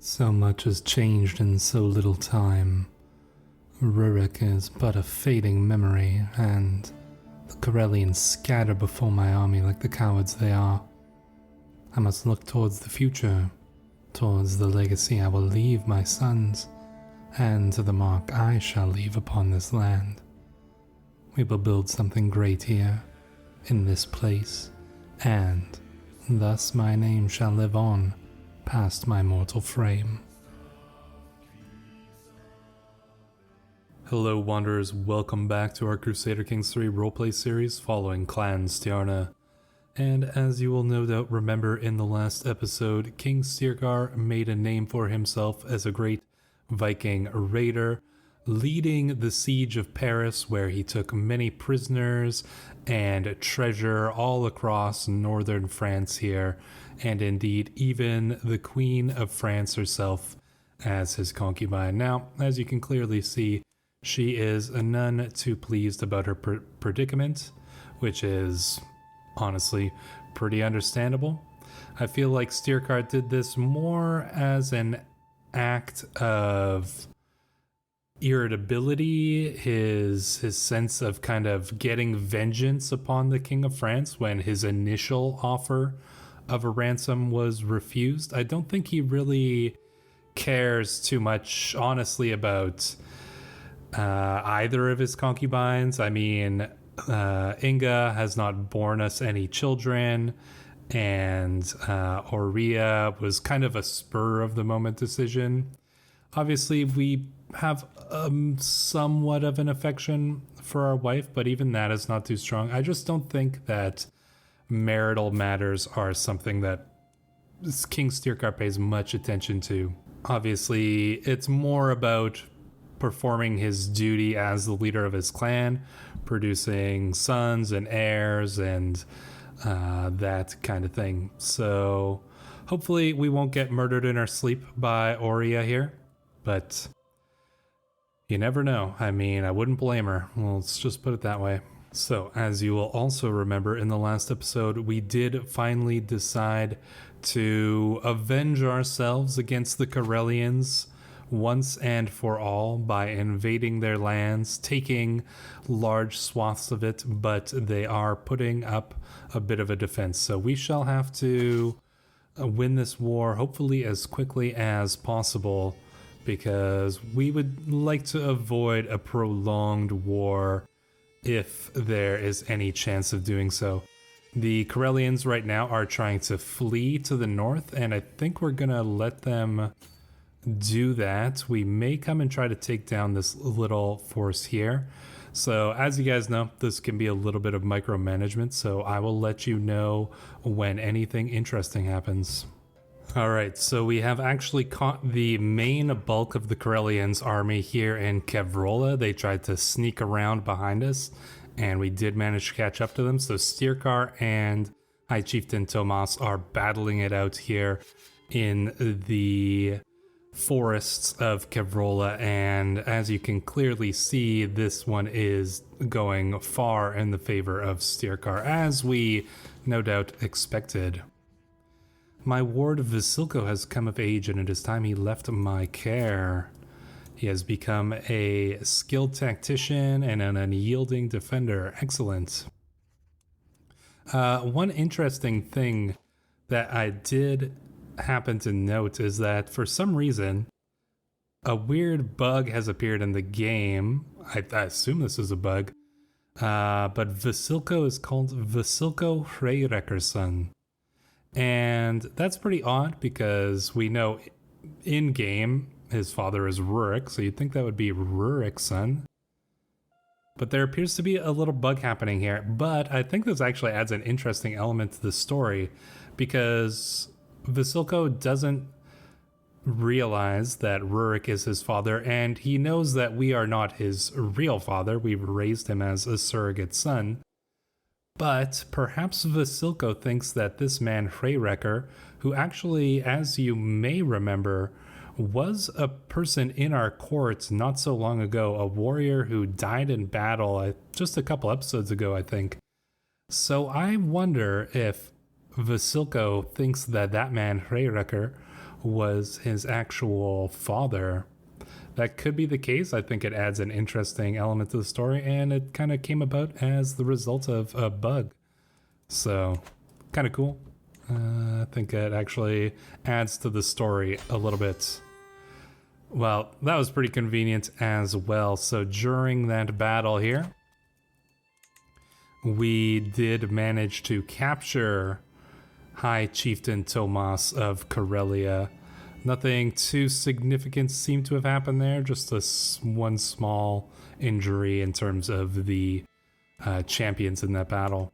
So much has changed in so little time. Rurik is but a fading memory, and the Corellians scatter before my army like the cowards they are. I must look towards the future, towards the legacy I will leave my sons, and to the mark I shall leave upon this land. We will build something great here, in this place, and thus my name shall live on past my mortal frame. Hello Wanderers, welcome back to our Crusader Kings 3 roleplay series following Clan Stjarna. And as you will no doubt remember in the last episode, King Styrkar made a name for himself as a great Viking raider, leading the siege of Paris, where he took many prisoners and treasure all across northern France here, and indeed even the Queen of France herself as his concubine. Now, as you can clearly see, she is none too pleased about her predicament, which is honestly pretty understandable. I feel like Styrkar did this more as an act of irritability, his sense of kind of getting vengeance upon the King of France when his initial offer of a ransom was refused. I don't think he really cares too much, honestly, about either of his concubines. I mean, Inga has not borne us any children, and Aurea was kind of a spur of the moment decision. Obviously, we have somewhat of an affection for our wife, but even that is not too strong. I just don't think that marital matters are something that King Styrkar pays much attention to. Obviously, it's more about performing his duty as the leader of his clan, producing sons and heirs and that kind of thing. So hopefully we won't get murdered in our sleep by Aurea here, but you never know. I mean, I wouldn't blame her. Well, let's just put it that way. So, as you will also remember in the last episode, we did finally decide to avenge ourselves against the Corellians once and for all by invading their lands, taking large swaths of it, but they are putting up a bit of a defense. So we shall have to win this war, hopefully as quickly as possible, because we would like to avoid a prolonged war if there is any chance of doing so. The Corellians right now are trying to flee to the north, and I think we're gonna let them do that. We may come and try to take down this little force here. So as you guys know, this can be a little bit of micromanagement, so I will let you know when anything interesting happens. Alright, so we have actually caught the main bulk of the Corellians' army here in Corellia. They tried to sneak around behind us, and we did manage to catch up to them. So Styrkar and High Chieftain Tomas are battling it out here in the forests of Corellia, and as you can clearly see, this one is going far in the favor of Styrkar, as we no doubt expected. My ward Vasilco has come of age, and it is time he left my care. He has become a skilled tactician and an unyielding defender. Excellent. One interesting thing that I did happen to note is that for some reason, a weird bug has appeared in the game. I assume this is a bug, but Vasilco is called Vasilco Hreirekkerson. And that's pretty odd because we know in game his father is Rurik, so you'd think that would be Rurik's son. But there appears to be a little bug happening here. But I think this actually adds an interesting element to the story, because Vasilco doesn't realize that Rurik is his father, and he knows that we are not his real father. We've raised him as a surrogate son. But perhaps Vasilco thinks that this man Hreirekker, who actually, as you may remember, was a person in our court not so long ago, a warrior who died in battle just a couple episodes ago, I think. So I wonder if Vasilco thinks that that man Hreirekker was his actual father. That could be the case. I think it adds an interesting element to the story, and it kind of came about as the result of a bug. So, kind of cool. I think it actually adds to the story a little bit. Well, that was pretty convenient as well. So during that battle here, we did manage to capture High Chieftain Tomas of Corellia. Nothing too significant seemed to have happened there, just one small injury in terms of the champions in that battle.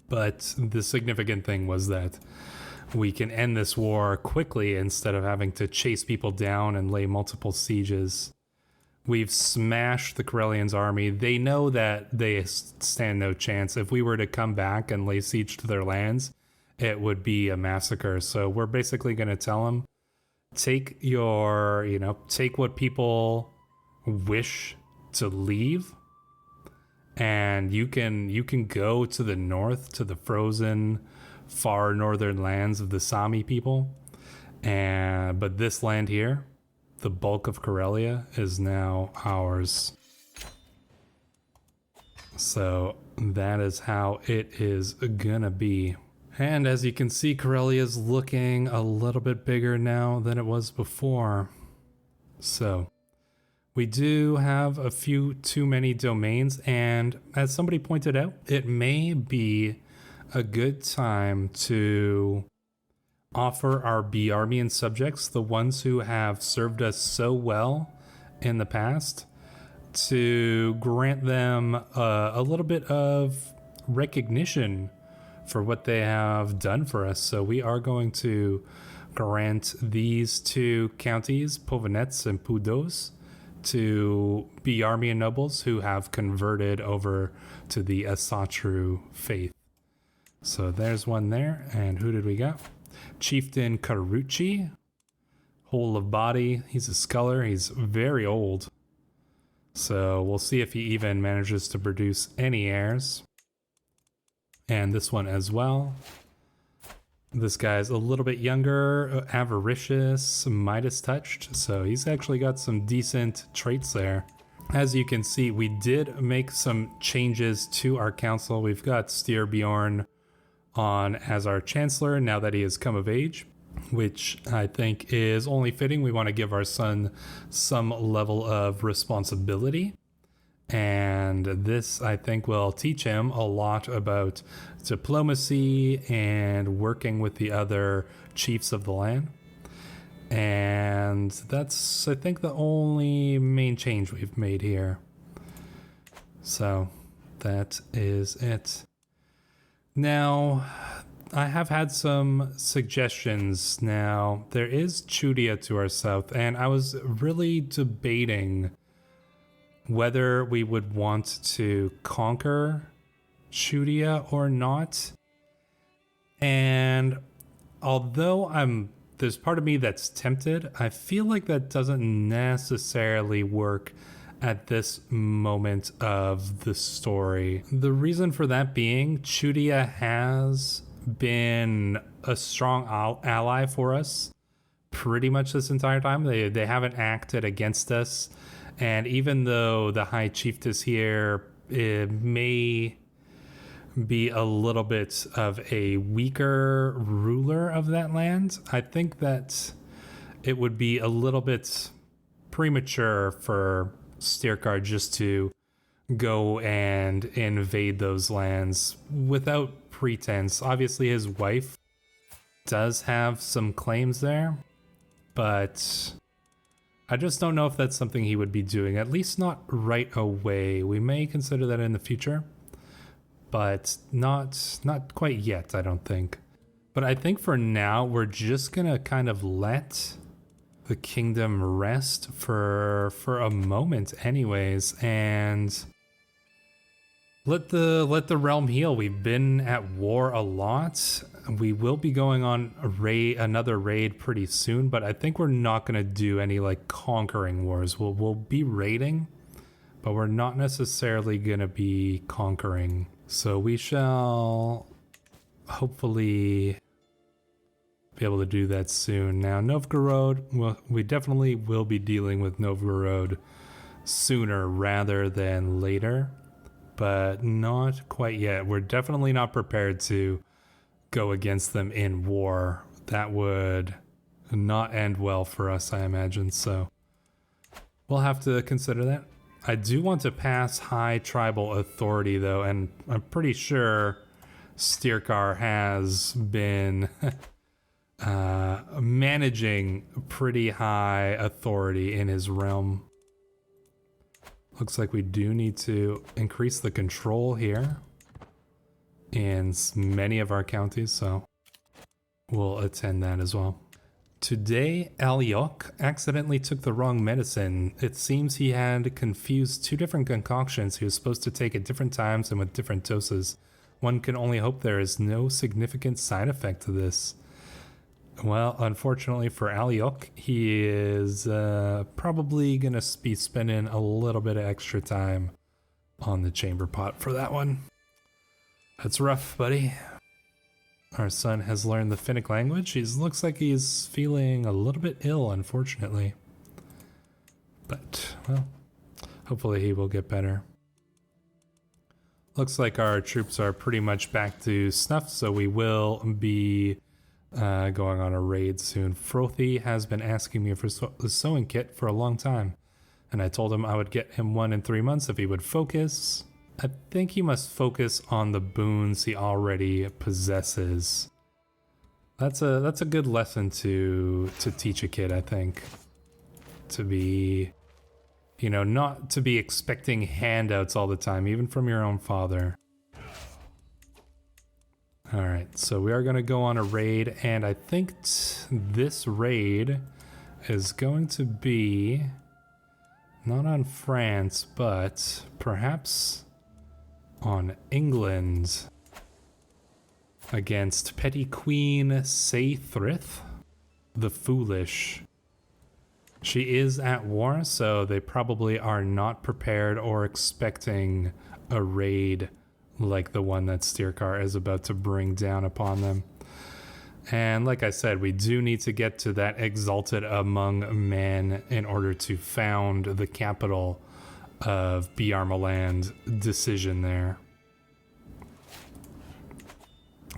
But the significant thing was that we can end this war quickly instead of having to chase people down and lay multiple sieges. We've smashed the Corellians' army. They know that they stand no chance. If we were to come back and lay siege to their lands, it would be a massacre. So we're basically going to tell them, take what people wish to leave, and you can go to the north, to the frozen, far northern lands of the Sami people. But this land here, the bulk of Corellia, is now ours. So that is how it is gonna be. And as you can see, Corellia is looking a little bit bigger now than it was before. So we do have a few too many domains, and as somebody pointed out, it may be a good time to offer our Bjarmian subjects, the ones who have served us so well in the past, to grant them a little bit of recognition for what they have done for us. So we are going to grant these two counties, Povenets and Pudos, to Bjarmian nobles who have converted over to the Asatru faith. So there's one there. And who did we got? Chieftain Karuchi, whole of body. He's a sculler. He's very old. So we'll see if he even manages to produce any heirs. And this one as well. This guy's a little bit younger, avaricious, Midas touched. So he's actually got some decent traits there. As you can see, we did make some changes to our council. We've got Styrbjorn on as our chancellor now that he has come of age, which I think is only fitting. We want to give our son some level of responsibility, and this, I think, will teach him a lot about diplomacy and working with the other chiefs of the land. And that's, I think, the only main change we've made here. So that is it. Now, I have had some suggestions. Now, there is Chudia to our south, and I was really debating whether we would want to conquer Chudia or not. And although there's part of me that's tempted, I feel like that doesn't necessarily work at this moment of the story. The reason for that being, Chudia has been a strong ally for us pretty much this entire time. They haven't acted against us, and even though the High Chiefess here, it may be a little bit of a weaker ruler of that land, I think that it would be a little bit premature for Styrkar just to go and invade those lands without pretense. Obviously his wife does have some claims there, but I just don't know if that's something he would be doing, at least not right away. We may consider that in the future, but not quite yet, I don't think. But I think for now, we're just gonna kind of let the kingdom rest for a moment anyways, and let the realm heal. We've been at war a lot. We will be going on another raid pretty soon, but I think we're not going to do any like conquering wars. We'll be raiding, but we're not necessarily going to be conquering. So we shall hopefully be able to do that soon. Now, Novgorod, well, we definitely will be dealing with Novgorod sooner rather than later, but not quite yet. We're definitely not prepared to go against them in war. That would not end well for us, I imagine, so we'll have to consider that. I do want to pass high tribal authority, though, and I'm pretty sure Styrkar has been managing pretty high authority in his realm. Looks like we do need to increase the control here in many of our counties, so we'll attend that as well. Today, Alyok accidentally took the wrong medicine. It seems he had confused two different concoctions he was supposed to take at different times and with different doses. One can only hope there is no significant side effect to this. Well, unfortunately for Alyok, he is probably going to be spending a little bit of extra time on the chamber pot for that one. That's rough, buddy. Our son has learned the Finnic language. He looks like he's feeling a little bit ill, unfortunately. But, well, hopefully he will get better. Looks like our troops are pretty much back to snuff, so we will be going on a raid soon. Frothy has been asking me for the sewing kit for a long time, and I told him I would get him one in 3 months if he would focus. I think he must focus on the boons he already possesses. That's a good lesson to teach a kid, I think. To be, you know, not to be expecting handouts all the time, even from your own father. Alright, so we are going to go on a raid, and I think this raid is going to be not on France, but perhaps on England against Petty Queen Saythrith the Foolish. She is at war, so they probably are not prepared or expecting a raid like the one that Styrkar is about to bring down upon them. And like I said, we do need to get to that exalted among men in order to found the capital of Bjarmaland decision there.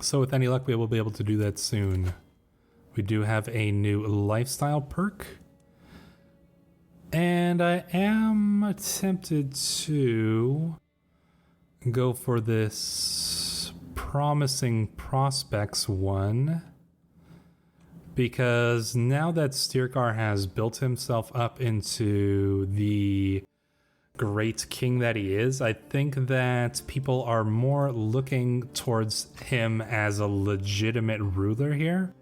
So with any luck, we will be able to do that soon. We do have a new lifestyle perk. And I am tempted to go for this promising prospects one, because now that Styrkar has built himself up into the great king that he is, I think that people are more looking towards him as a legitimate ruler here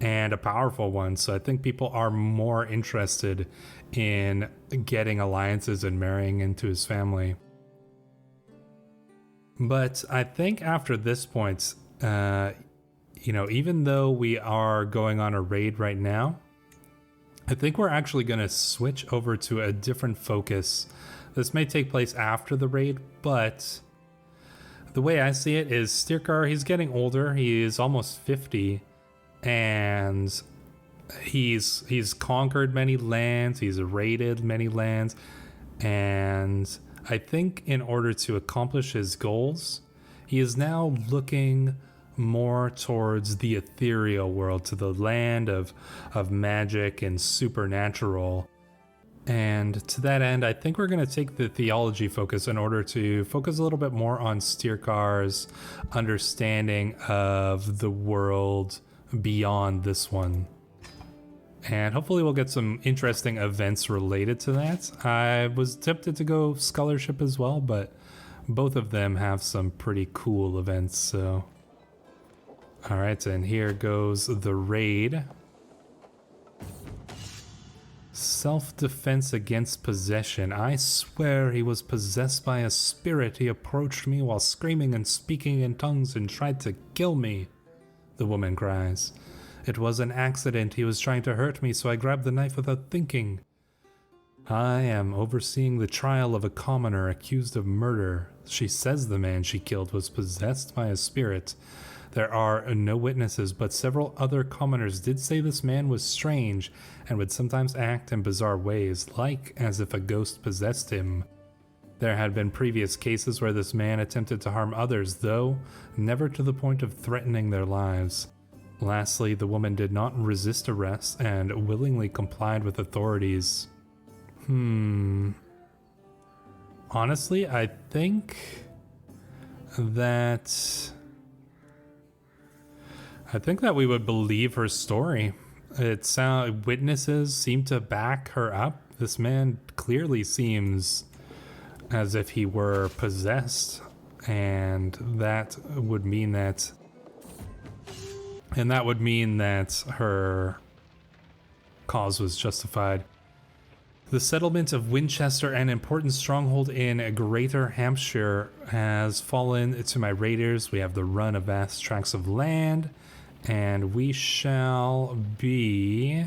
and a powerful one. So I think people are more interested in getting alliances and marrying into his family. But I think after this point, you know, even though we are going on a raid right now, I think we're actually going to switch over to a different focus. This may take place after the raid, but the way I see it is Styrkar, he's getting older. He is almost 50, and he's conquered many lands. He's raided many lands, and I think in order to accomplish his goals, he is now looking more towards the ethereal world, to the land of magic and supernatural. And to that end, I think we're going to take the theology focus in order to focus a little bit more on Styrkar's understanding of the world beyond this one. And hopefully we'll get some interesting events related to that. I was tempted to go scholarship as well, but both of them have some pretty cool events, so. Alright, and here goes the raid. Self-defense against possession. I swear he was possessed by a spirit. He approached me while screaming and speaking in tongues and tried to kill me, the woman cries. It was an accident. He was trying to hurt me, so I grabbed the knife without thinking. I am overseeing the trial of a commoner accused of murder. She says the man she killed was possessed by a spirit. There are no witnesses, but several other commoners did say this man was strange and would sometimes act in bizarre ways, like as if a ghost possessed him. There had been previous cases where this man attempted to harm others, though never to the point of threatening their lives. Lastly, the woman did not resist arrest and willingly complied with authorities. Honestly, I think that we would believe her story. Witnesses seem to back her up. This man clearly seems as if he were possessed, and that would mean that her cause was justified. The settlement of Winchester, an important stronghold in Greater Hampshire, has fallen to my raiders. We have the run of vast tracts of land, and we shall be,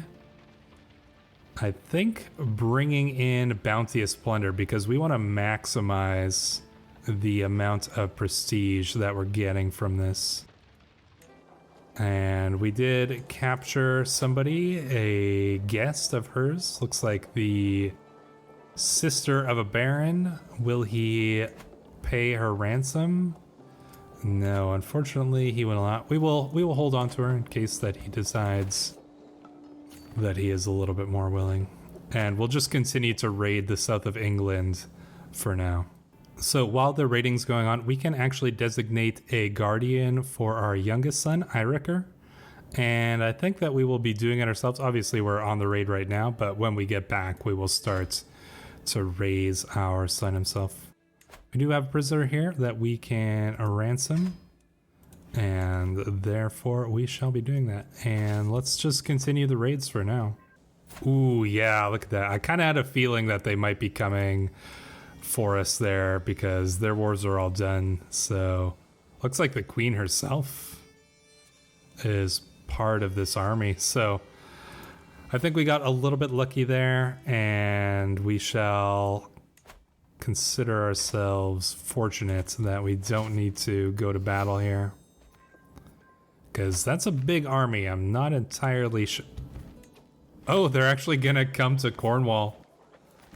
I think, bringing in bounteous plunder because we want to maximize the amount of prestige that we're getting from this. And we did capture somebody, a guest of hers. Looks like the sister of a baron. Will he pay her ransom? No, unfortunately he will not. We will hold on to her in case that he decides that he is a little bit more willing. And we'll just continue to raid the south of England for now. So while the raiding's going on, we can actually designate a guardian for our youngest son, Eirikur. And I think that we will be doing it ourselves. Obviously, we're on the raid right now, but when we get back, we will start to raise our son himself. We do have a prisoner here that we can ransom, and therefore we shall be doing that. And let's just continue the raids for now. Ooh, yeah, look at that. I kind of had a feeling that they might be coming for us there because their wars are all done. So looks like the queen herself is part of this army. So I think we got a little bit lucky there, and we shall consider ourselves fortunate that we don't need to go to battle here, because that's a big army. I'm not entirely sure. Oh, they're actually gonna come to Cornwall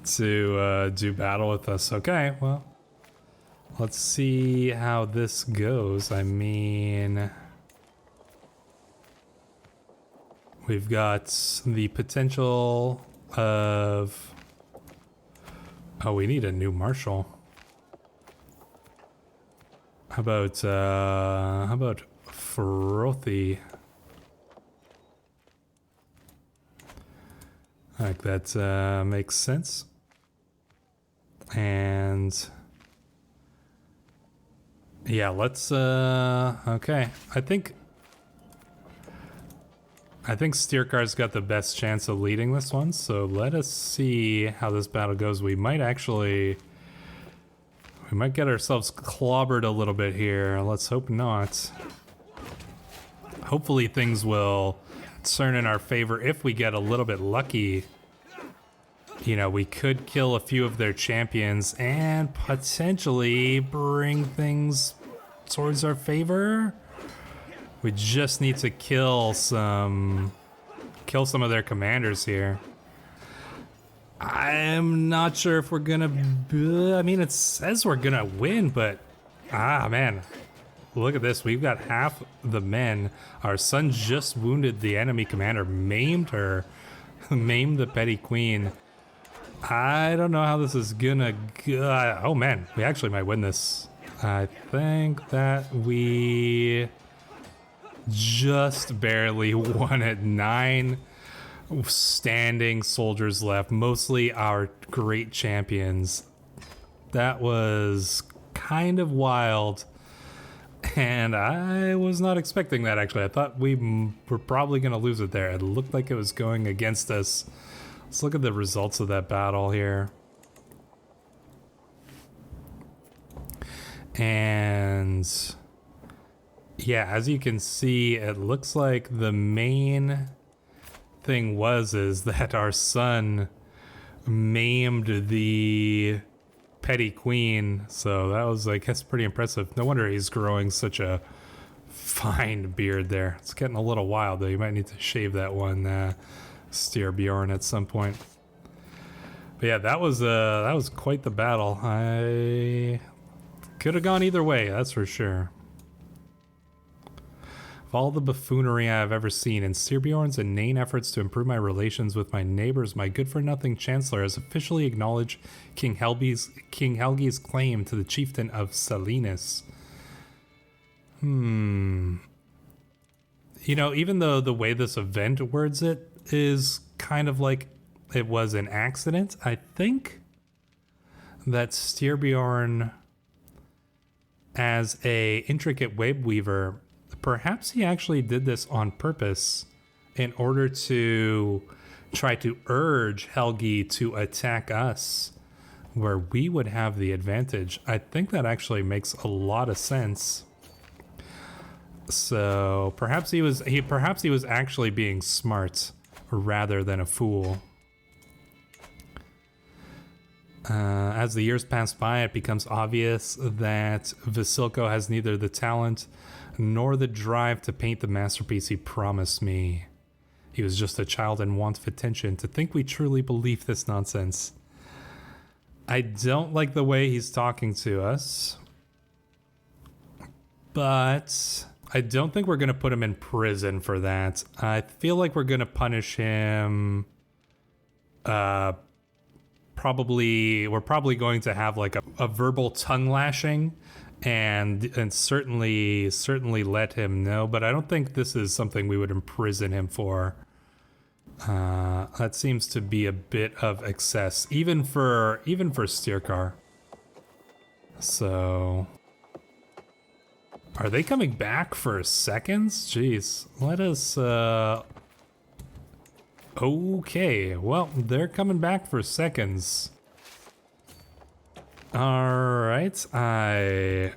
to do battle with us. Okay, well, let's see how this goes. I mean, we've got the potential of, oh, we need a new marshal. How about Frothy? Like that makes sense. And yeah, let's okay. I think Styrkar's got the best chance of leading this one, so let us see how this battle goes. We might get ourselves clobbered a little bit here. Let's hope not. Hopefully things will turn in our favor if we get a little bit lucky. You know, we could kill a few of their champions and potentially bring things towards our favor. We just need to kill some of their commanders here. I'm not sure if we're gonna, I mean, it says we're gonna win, but man, look at this. We've got half the men. Our son just wounded the enemy commander, maimed her, maimed the petty queen. I don't know how this is gonna go. Oh man, we actually might win this. I think that we just barely won it. 9 standing soldiers left, mostly our great champions. That was kind of wild, and I was not expecting that, actually. I thought we were probably going to lose it there. It looked like it was going against us. Let's look at the results of that battle here. And yeah, as you can see, it looks like the main thing is that our son maimed the petty queen. So that was, I guess, pretty impressive. No wonder he's growing such a fine beard there. It's getting a little wild though. You might need to shave that one, Styrbjorn, at some point. But yeah, that was quite the battle. I could have gone either way, that's for sure. Of all the buffoonery I've ever seen, in Styrbjorn's inane efforts to improve my relations with my neighbors, my good-for-nothing chancellor has officially acknowledged King Helgi's claim to the chieftain of Salinas. You know, even though the way this event words it is kind of like it was an accident, I think that Styrbjorn, as a intricate web weaver, perhaps he actually did this on purpose in order to try to urge Helgi to attack us, where we would have the advantage. I think that actually makes a lot of sense. So perhaps he was actually being smart rather than a fool. As the years pass by, it becomes obvious that Vasilco has neither the talent nor the drive to paint the masterpiece he promised me. He was just a child in want of attention. To think we truly believe this nonsense. I don't like the way he's talking to us, but I don't think we're going to put him in prison for that. I feel like we're going to punish him. We're probably going to have like a verbal tongue lashing and certainly let him know, but I don't think this is something we would imprison him for. That seems to be a bit of excess, even for Styrkar. So, are they coming back for seconds? Jeez, let us. Okay, well, they're coming back for seconds. Alright, I'm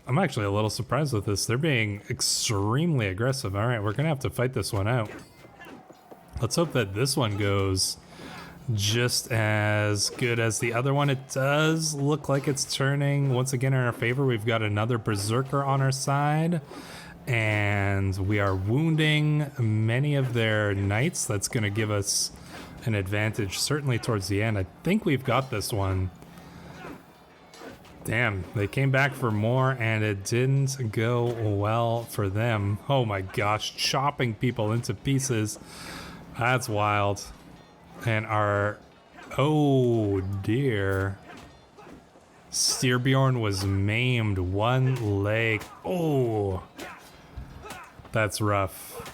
actually a little surprised with this. They're being extremely aggressive. Alright, we're gonna have to fight this one out. Let's hope that this one goes just as good as the other one. It does look like it's turning once again in our favor. We've got another berserker on our side, and we are wounding many of their knights. That's gonna give us an advantage, certainly towards the end. I think we've got this one. Damn, they came back for more and it didn't go well for them. Oh my gosh, chopping people into pieces. That's wild. And oh dear. Styrbjorn was maimed, one leg. Oh, that's rough.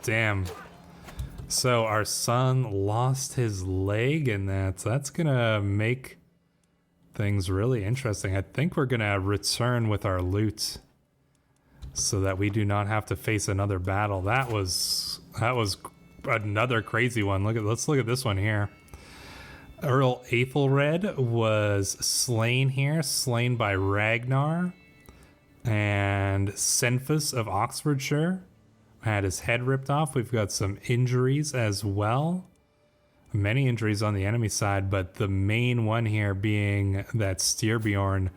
Damn. So our son lost his leg in that. That's gonna make things really interesting. I think we're gonna return with our loot so that we do not have to face another battle. That was another crazy one. Let's look at this one here. Earl Aethelred was slain here, slain by Ragnar, and Senfus of Oxfordshire had his head ripped off. We've got some injuries as well. Many injuries on the enemy side, but the main one here being that Styrbjorn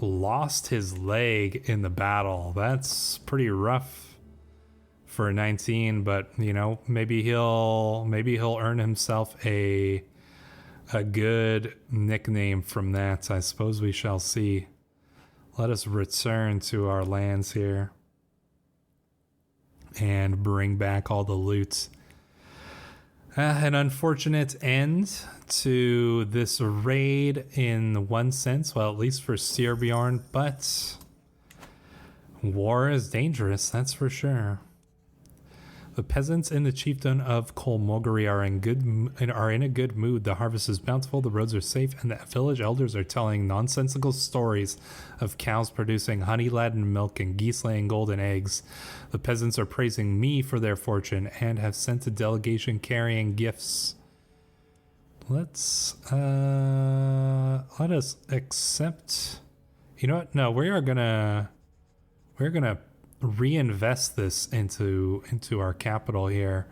lost his leg in the battle. That's pretty rough for 19, but you know, maybe he'll earn himself a good nickname from that. I suppose we shall see. Let us return to our lands here and bring back all the loot. An unfortunate end to this raid in one sense, well, at least for Styrbjorn, but war is dangerous, that's for sure. The peasants in the chieftain of Kolmogari are in a good mood. The harvest is bountiful, the roads are safe, and the village elders are telling nonsensical stories of cows producing honey-laden milk and geese laying golden eggs. The peasants are praising me for their fortune and have sent a delegation carrying gifts. Let us accept. You know what? No, we're gonna reinvest this into our capital here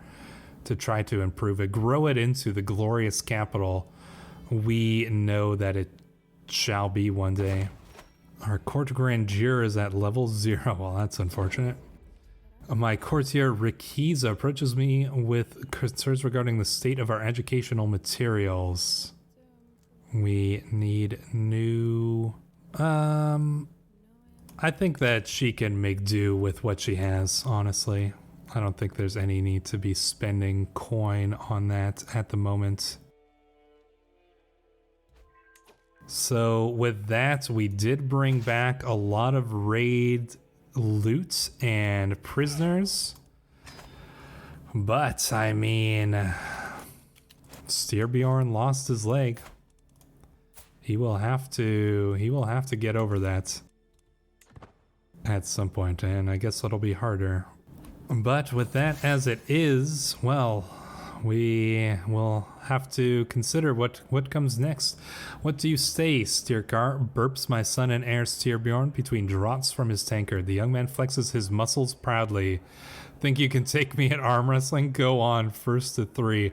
to try to improve it, grow it into the glorious capital we know that it shall be one day. Our court grandeur is at level 0. Well, that's unfortunate. My courtier Rikiza approaches me with concerns regarding the state of our educational materials. We need new... I think that she can make do with what she has, honestly. I don't think there's any need to be spending coin on that at the moment. So with that, we did bring back a lot of raid loot and prisoners. But, I mean, Styrbjorn lost his leg. He will have to get over that at some point, and I guess it'll be harder. But with that as it is, well, we will have to consider what comes next. What do you say, Styrkar? Burps my son and heir Styrbjorn between draughts from his tankard. The young man flexes his muscles proudly. Think you can take me at arm wrestling? Go on, first to 3.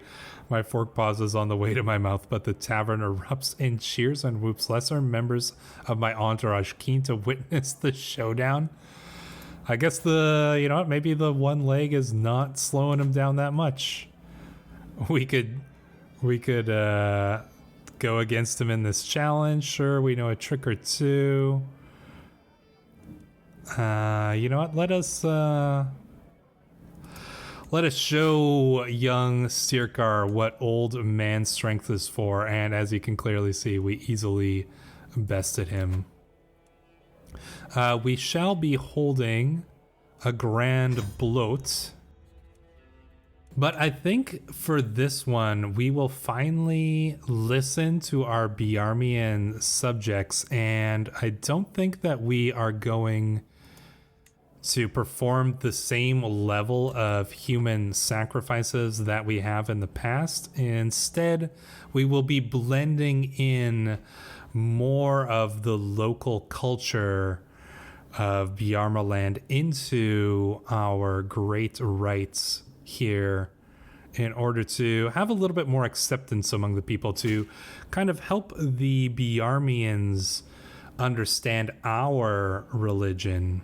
My fork pauses on the way to my mouth, but the tavern erupts in cheers and whoops. Lesser members of my entourage keen to witness the showdown. I guess you know what, maybe the one leg is not slowing him down that much. We could go against him in this challenge. Sure, we know a trick or two. You know what, let us show young Styrkar what old man strength is for, and as you can clearly see, we easily bested him. We shall be holding a grand bloat, but I think for this one, we will finally listen to our Biarmian subjects, and I don't think that we are going to perform the same level of human sacrifices that we have in the past. Instead, we will be blending in more of the local culture of Biarma land into our great rites here in order to have a little bit more acceptance among the people, to kind of help the Biarmians understand our religion.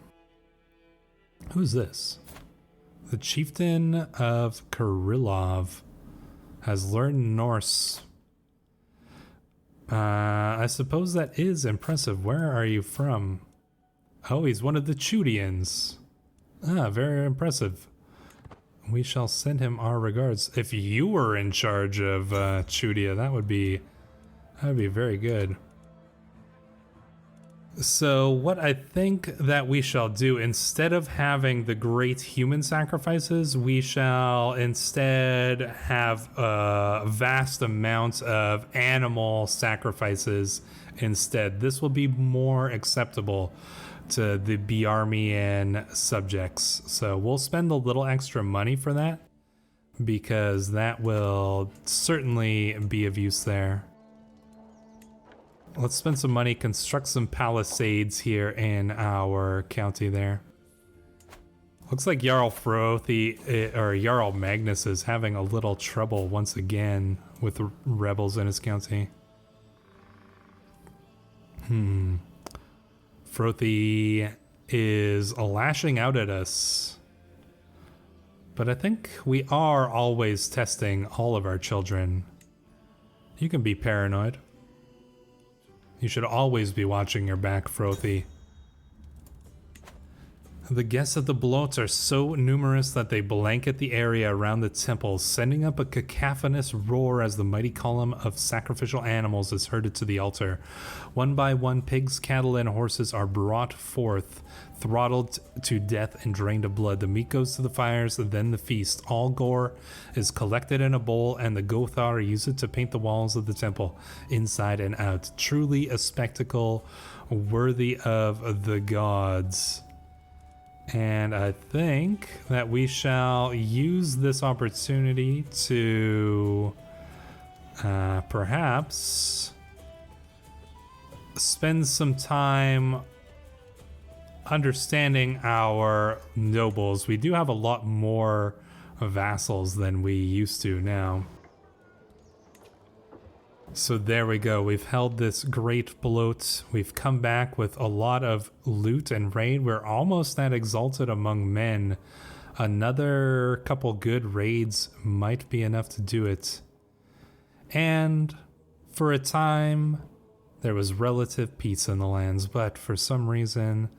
Who's this? The chieftain of Kirillov has learned Norse. I suppose that is impressive. Where are you from? Oh, he's one of the Chudians. Ah, very impressive. We shall send him our regards. If you were in charge of Chudia, that would be very good. So what I think that we shall do, instead of having the great human sacrifices, we shall instead have a vast amount of animal sacrifices instead. This will be more acceptable to the Biarmian subjects. So we'll spend a little extra money for that, because that will certainly be of use there. Let's spend some money, construct some palisades here in our county there. Looks like Jarl Jarl Magnus is having a little trouble once again with the rebels in his county. Frothy is lashing out at us. But I think we are always testing all of our children. You can be paranoid. You should always be watching your back, Frothy. The guests at the Bloats are so numerous that they blanket the area around the temple, sending up a cacophonous roar as the mighty column of sacrificial animals is herded to the altar. One by one, pigs, cattle, and horses are brought forth, throttled to death and drained of blood. The meat goes to the fires, then the feast. All gore is collected in a bowl, and the Gothar use it to paint the walls of the temple, inside and out. Truly a spectacle worthy of the gods. And I think that we shall use this opportunity to perhaps spend some time understanding our nobles. We do have a lot more vassals than we used to now. So there we go. We've held this great bloat. We've come back with a lot of loot and raid. We're almost at Exalted Among Men. Another couple good raids might be enough to do it. And for a time, there was relative peace in the lands, but for some reason,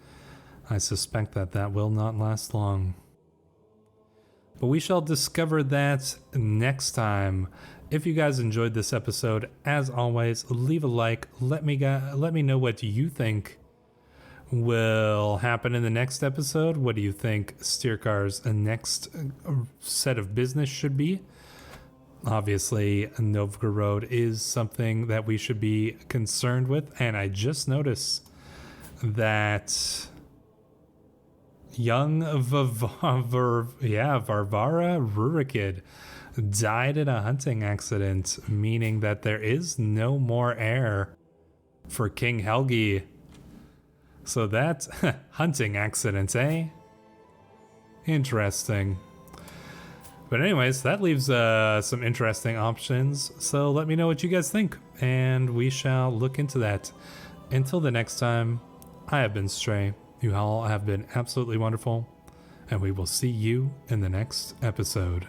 I suspect that that will not last long. But we shall discover that next time. If you guys enjoyed this episode, as always, leave a like. Let me know what you think will happen in the next episode. What do you think Styrkar's next set of business should be? Obviously, Novgorod is something that we should be concerned with, and I just noticed that young Varvara Rurik died in a hunting accident, meaning that there is no more heir for King Helgi. So that hunting accident, eh? Interesting. But anyways, that leaves some interesting options. So let me know what you guys think, and we shall look into that. Until the next time, I have been Stray. You all have been absolutely wonderful, and we will see you in the next episode.